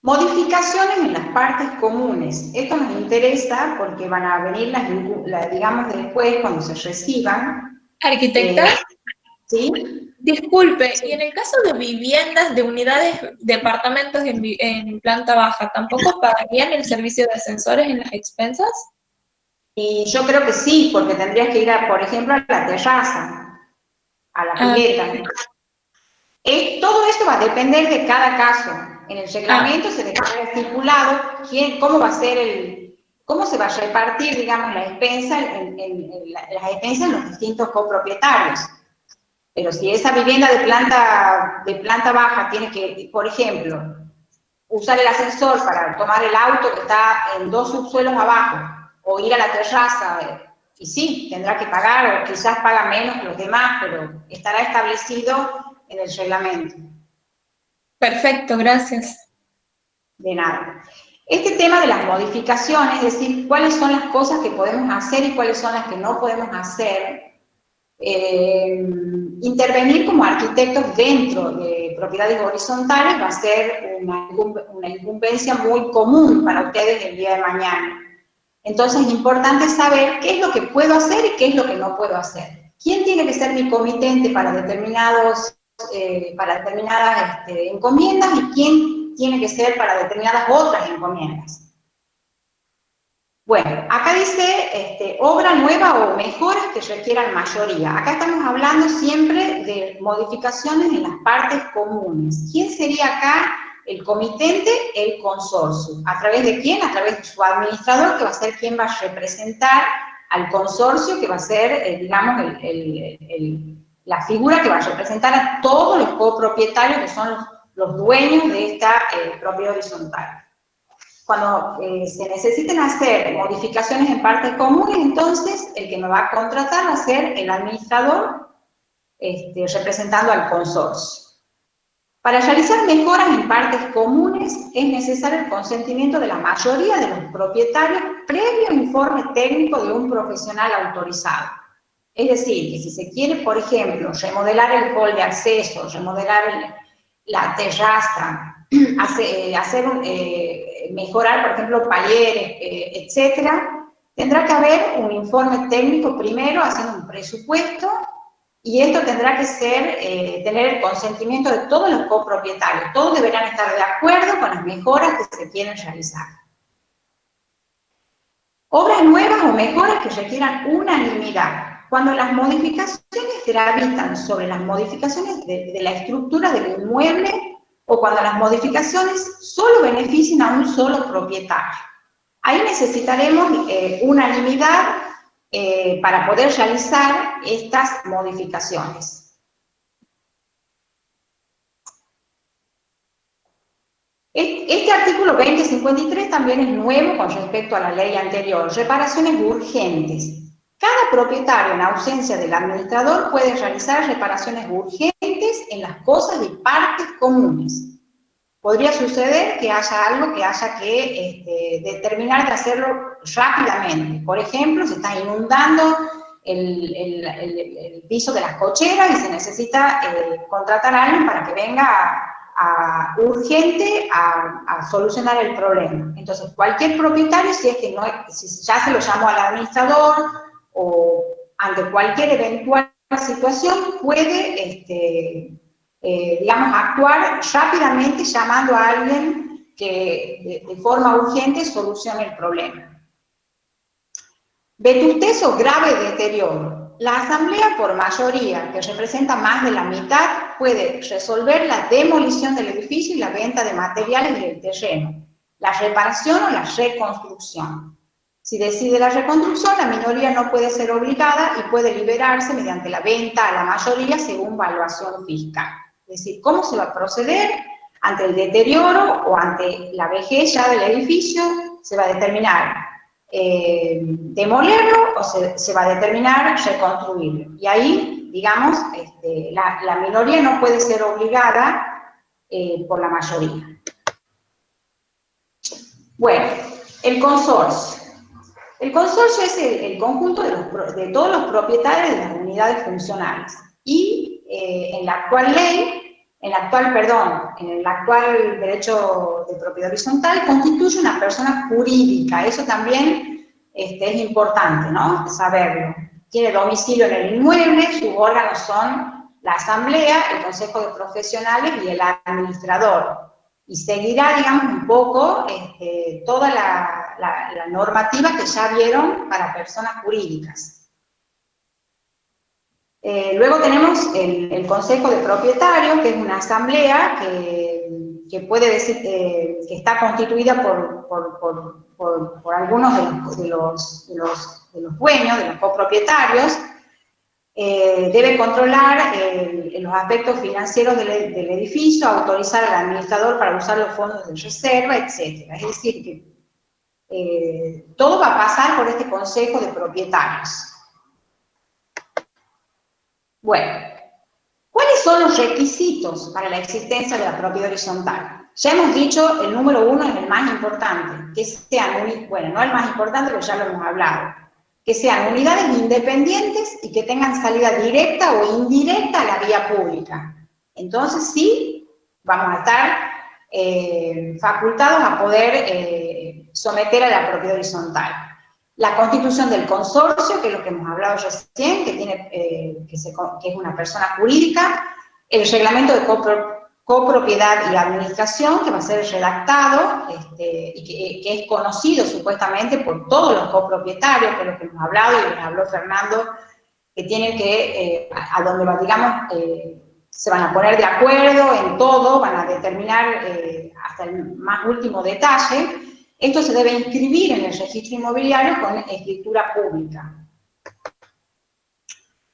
Modificaciones en las partes comunes. Esto nos interesa porque van a venir digamos, después, cuando se reciban. Arquitecta, ¿Sí? disculpe, Sí. y en el caso de viviendas de unidades, departamentos en planta baja, ¿tampoco pagarían el servicio de ascensores en las expensas? Y yo creo que sí, porque tendrías que ir, por ejemplo, a la terraza, a la Ah, pileta. Todo esto va a depender de cada caso. En el ah, reglamento se dejará estipulado cómo va a ser cómo se va a repartir, digamos, la expensa las expensas en los distintos copropietarios. Pero si esa vivienda de planta baja tiene que, por ejemplo, usar el ascensor para tomar el auto que está en 2 subsuelos abajo, o ir a la terraza, y sí, tendrá que pagar, o quizás paga menos que los demás, pero estará establecido en el reglamento. perfecto, gracias. De nada. Este tema de las modificaciones, es decir, cuáles son las cosas que podemos hacer y cuáles son las que no podemos hacer, intervenir como arquitectos dentro de propiedades horizontales va a ser una incumbencia muy común para ustedes el día de mañana. Entonces es importante saber qué es lo que puedo hacer y qué es lo que no puedo hacer. ¿Quién tiene que ser mi comitente para determinadas encomiendas y quién tiene que ser para determinadas otras encomiendas? Bueno, acá dice obra nueva o mejoras que requieran mayoría. Acá estamos hablando siempre de modificaciones en las partes comunes. ¿Quién sería acá el comitente? El consorcio. ¿A través de quién? A través de su administrador, que va a ser quien va a representar al consorcio, que va a ser, digamos, la figura que va a representar a todos los copropietarios, que son los dueños de esta propiedad horizontal. Cuando se necesiten hacer modificaciones en partes comunes, entonces el que me va a contratar va a ser el administrador representando al consorcio. Para realizar mejoras en partes comunes es necesario el consentimiento de la mayoría de los propietarios previo informe técnico de un profesional autorizado. Es decir, que si se quiere, por ejemplo, remodelar el hall de acceso, remodelar la terraza, mejorar, por ejemplo, palieres, etcétera, tendrá que haber un informe técnico primero, haciendo un presupuesto, y esto tendrá que tener el consentimiento de todos los copropietarios. Todos deberán estar de acuerdo con las mejoras que se quieren realizar. Obras nuevas o mejoras que requieran unanimidad. Cuando las modificaciones gravitan sobre las modificaciones de la estructura del inmueble o cuando las modificaciones solo benefician a un solo propietario. Ahí necesitaremos unanimidad para poder realizar estas modificaciones. Este artículo 2053 también es nuevo con respecto a la ley anterior. Reparaciones urgentes. Cada propietario, en ausencia del administrador, puede realizar reparaciones urgentes en las cosas de partes comunes. Podría suceder que haya algo que haya que determinar de hacerlo rápidamente. Por ejemplo, se está inundando el piso de las cocheras y se necesita contratar a alguien para que venga urgente a solucionar el problema. Entonces, cualquier propietario, si ya se lo llamó al administrador o ante cualquier eventual situación, puede digamos, actuar rápidamente llamando a alguien que de forma urgente solucione el problema. Vetustez o grave deterioro. La asamblea por mayoría, que representa más de la mitad, puede resolver la demolición del edificio y la venta de materiales del terreno, la reparación o la reconstrucción. Si decide la reconstrucción, la minoría no puede ser obligada y puede liberarse mediante la venta a la mayoría según valuación fiscal. Es decir, ¿cómo se va a proceder ante el deterioro o ante la vejez ya del edificio? Se va a determinar demolerlo o se va a determinar reconstruirlo. Y ahí, digamos, la minoría no puede ser obligada por la mayoría. Bueno, el consorcio. El consorcio es el conjunto de todos los propietarios de las unidades funcionales y en la actual ley, en el actual derecho de propiedad horizontal, constituye una persona jurídica. Eso también es importante, ¿no? Saberlo. Tiene domicilio en el inmueble, sus órganos son la asamblea, el consejo de profesionales y el administrador. Y seguirá, digamos, un poco toda la normativa que ya vieron para personas jurídicas. Luego tenemos el Consejo de Propietarios, que es una asamblea que puede decir que está constituida por algunos de los dueños, de los copropietarios. Debe controlar los aspectos financieros del edificio, autorizar al administrador para usar los fondos de reserva, etc. Es decir, que todo va a pasar por este Consejo de Propietarios. Bueno, ¿cuáles son los requisitos para la existencia de la propiedad horizontal? Ya hemos dicho, el número 1 es el más importante, que sean, bueno, no el más importante, pero ya lo hemos hablado, que sean unidades independientes y que tengan salida directa o indirecta a la vía pública. Entonces sí, vamos a estar facultados a poder someter a la propiedad horizontal. La constitución del consorcio, que es lo que hemos hablado recién, que es una persona jurídica, el reglamento de copropiedad y administración, que va a ser redactado y que es conocido supuestamente por todos los copropietarios, que es lo que hemos hablado y les habló Fernando, que tienen que, a donde digamos, se van a poner de acuerdo en todo, van a determinar hasta el más último detalle. Esto se debe inscribir en el registro inmobiliario con escritura pública.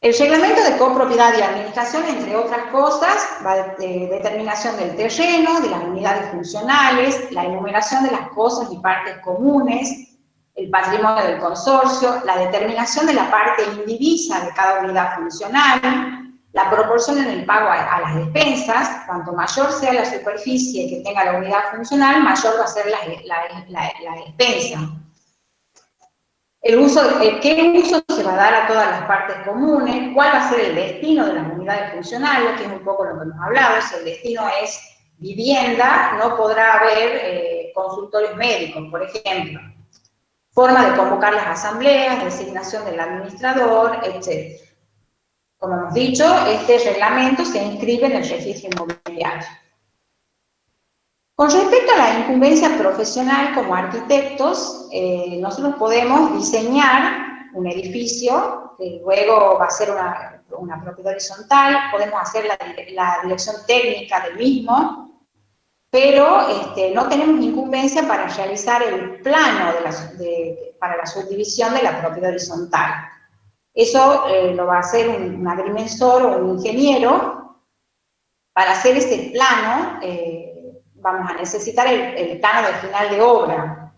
El reglamento de copropiedad y administración, entre otras cosas, va de determinación del terreno, de las unidades funcionales, la enumeración de las cosas y partes comunes, el patrimonio del consorcio, la determinación de la parte indivisa de cada unidad funcional, la proporción en el pago a las despensas. Cuanto mayor sea la superficie que tenga la unidad funcional, mayor va a ser la despensa. ¿Qué uso se va a dar a todas las partes comunes? ¿Cuál va a ser el destino de las unidades funcionales? Que es un poco lo que hemos hablado. Si el destino es vivienda, no podrá haber consultorios médicos, por ejemplo. Forma de convocar las asambleas, designación del administrador, etc. Como hemos dicho, este reglamento se inscribe en el registro inmobiliario. Con respecto a la incumbencia profesional como arquitectos, nosotros podemos diseñar un edificio que luego va a ser una propiedad horizontal, podemos hacer la dirección técnica del mismo, pero no tenemos incumbencia para realizar el plano para la subdivisión de la propiedad horizontal. Eso lo va a hacer un agrimensor o un ingeniero. Para hacer ese plano, vamos a necesitar el plano de final de obra.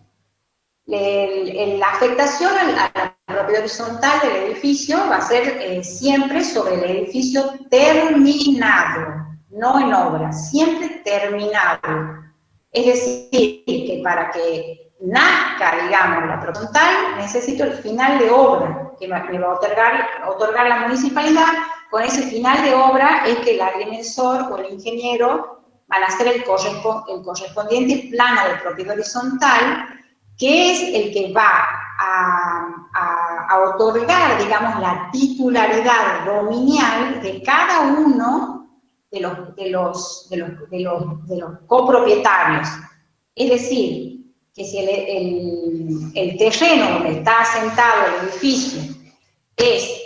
La afectación a la propiedad horizontal del edificio va a ser siempre sobre el edificio terminado, no en obra, siempre terminado. Es decir, que para que nazca, digamos, la propiedad horizontal, necesito el final de obra que me va a otorgar la municipalidad. Con ese final de obra es que el agrimensor o el ingeniero van a hacer el correspondiente plano de propiedad horizontal, que es el que va a otorgar, digamos, la titularidad dominial de cada uno de los copropietarios. Es decir, que si el terreno donde está asentado el edificio es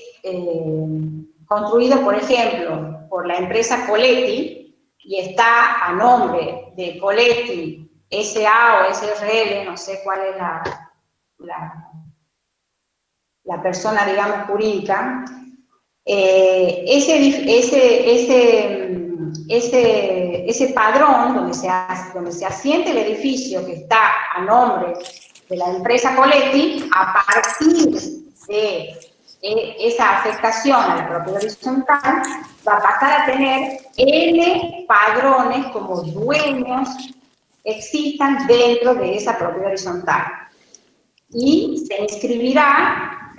construido, por ejemplo, por la empresa Coletti y está a nombre de Coletti S.A. o SRL, no sé cuál es la persona, digamos, jurídica, ese padrón donde se asiente el edificio que está a nombre de la empresa Coletti, a partir de esa afectación a la propiedad horizontal, va a pasar a tener N padrones como dueños existan dentro de esa propiedad horizontal. Y se inscribirá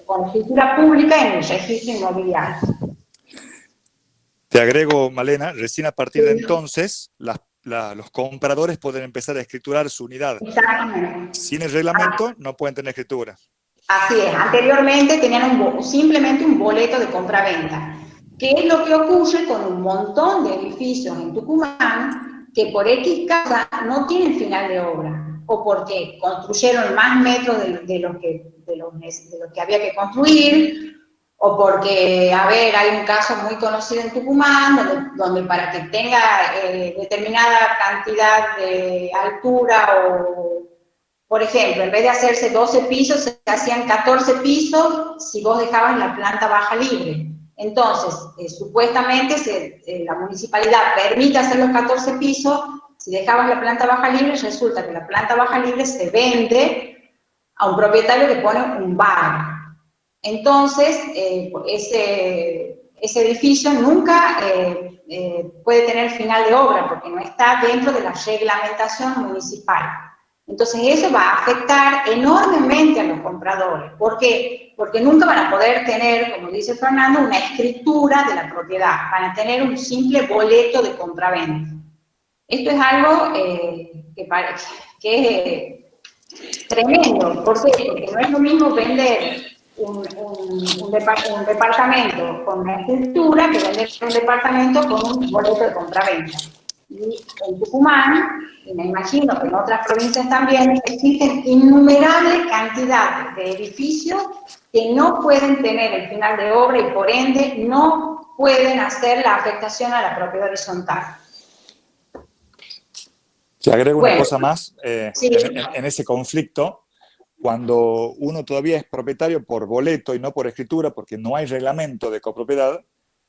con escritura pública en el registro inmobiliario. Te agrego, Malena, recién a partir de entonces, los compradores pueden empezar a escriturar su unidad. Exactamente. Sin el reglamento no pueden tener escritura. Así es, anteriormente tenían simplemente un boleto de compra-venta. ¿Qué es lo que ocurre con un montón de edificios en Tucumán que por X causa no tienen final de obra? O porque construyeron más metros de lo que había que construir, o porque, a ver, hay un caso muy conocido en Tucumán, donde para que tenga determinada cantidad de altura o... Por ejemplo, en vez de hacerse 12 pisos, se hacían 14 pisos si vos dejabas la planta baja libre. Entonces, supuestamente la municipalidad permite hacer los 14 pisos, si dejabas la planta baja libre, resulta que la planta baja libre se vende a un propietario que pone un bar. Entonces, ese edificio nunca puede tener final de obra porque no está dentro de la reglamentación municipal. Entonces eso va a afectar enormemente a los compradores. ¿Por qué? Porque nunca van a poder tener, como dice Fernando, una escritura de la propiedad. Van a tener un simple boleto de compraventa. Esto es algo que es tremendo. ¿Por qué? Porque no es lo mismo vender un departamento con una escritura que vender un departamento con un boleto de compraventa. Y en Tucumán, y me imagino que en otras provincias también, existen innumerables cantidades de edificios que no pueden tener el final de obra y por ende no pueden hacer la afectación a la propiedad horizontal. Te agrego una cosa más sí. en ese conflicto. Cuando uno todavía es propietario por boleto y no por escritura, porque no hay reglamento de copropiedad,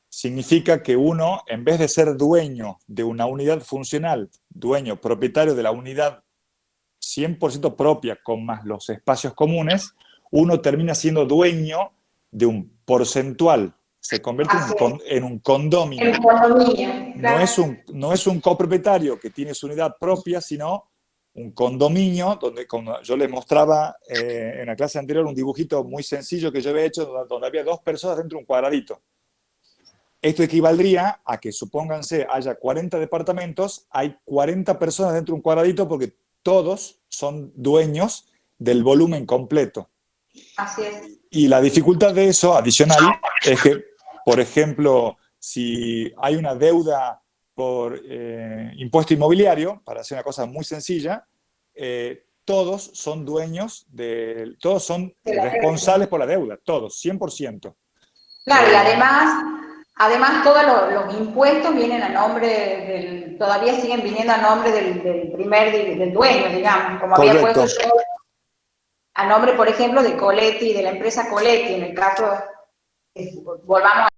significa que uno, en vez de ser dueño de una unidad funcional, dueño, propietario de la unidad 100% propia con más los espacios comunes, uno termina siendo dueño de un porcentual. Se convierte en un condominio. El condominio, claro. No es un copropietario que tiene su unidad propia, sino un condominio, donde como yo les mostraba en la clase anterior un dibujito muy sencillo que yo había hecho, donde había 2 personas dentro de un cuadradito. Esto equivaldría a que, supónganse, haya 40 departamentos, hay 40 personas dentro de un cuadradito porque todos son dueños del volumen completo. Así es. Y la dificultad de eso, adicional, es que, por ejemplo, si hay una deuda por impuesto inmobiliario, para hacer una cosa muy sencilla, todos son dueños, todos son responsables por la deuda, todos, 100%. Claro, y además todos los impuestos vienen a nombre todavía siguen viniendo a nombre del dueño, digamos, como Correcto. había puesto yo, a nombre, por ejemplo, de Coletti, de la empresa Coletti, en el caso, volvamos